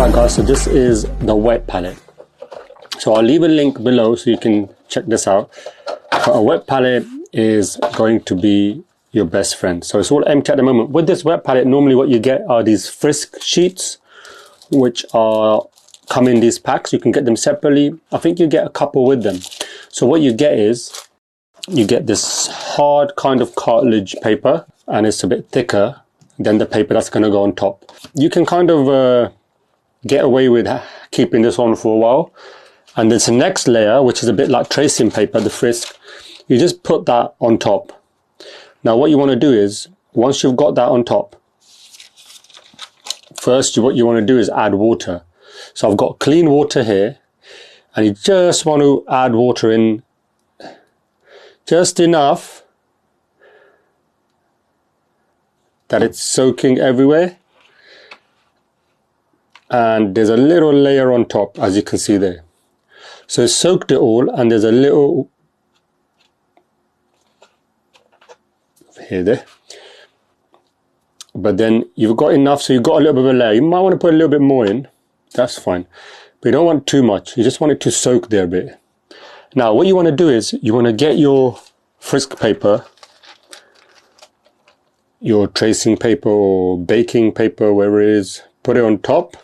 Alright guys, so this is the wet palette. So I'll leave a link below so you can check this out. But a wet palette is going to be your best friend. So it's all empty at the moment. With this wet palette, normally what you get are these Frisk sheets, which come in these packs. You can get them separately. I think you get a couple with them. So what you get is, you get this hard kind of cartilage paper, and it's a bit thicker than the paper that's going to go on top. You can kind of get away with keeping this on for a while. And this next layer, which is a bit like tracing paper, the Frisk, you just put that on top. Now what you want to do is, once you've got that on top, first what you want to do is add water. So I've got clean water here, and you just want to add water in just enough that it's soaking everywhere. And there's a little layer on top, as you can see there. So it's soaked it all, and there's a little here there. But then you've got enough, so you've got a little bit of a layer. You might want to put a little bit more in. That's fine. But you don't want too much. You just want it to soak there a bit. Now what you want to do is, you want to get your Frisk paper, your tracing paper or baking paper, wherever it is, put it on top.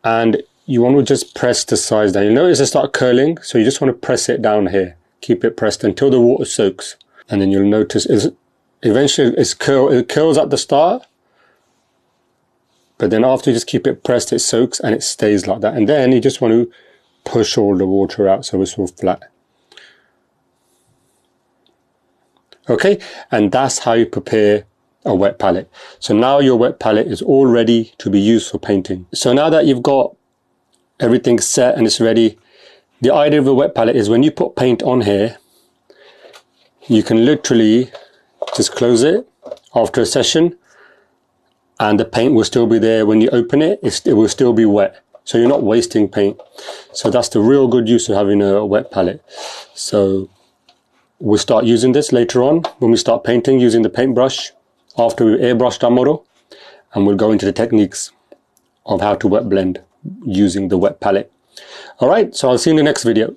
And you want to just press the sides down. You notice it start curling, so you just want to press it down here. Keep it pressed until the water soaks. And then you'll notice eventually it curls at the start. But then after you just keep it pressed, it soaks and it stays like that. And then you just want to push all the water out so it's all flat. Okay, and that's how you prepare a wet palette. So now your wet palette is all ready to be used for painting. So now that you've got everything set and it's ready, the idea of a wet palette is when you put paint on here, you can literally just close it after a session, and the paint will still be there. When you open it, it will still be wet. So you're not wasting paint. So that's the real good use of having a wet palette. So we'll start using this later on when we start painting using the paintbrush after we've airbrushed our model, and we'll go into the techniques of how to wet blend using the wet palette. Alright, so I'll see you in the next video.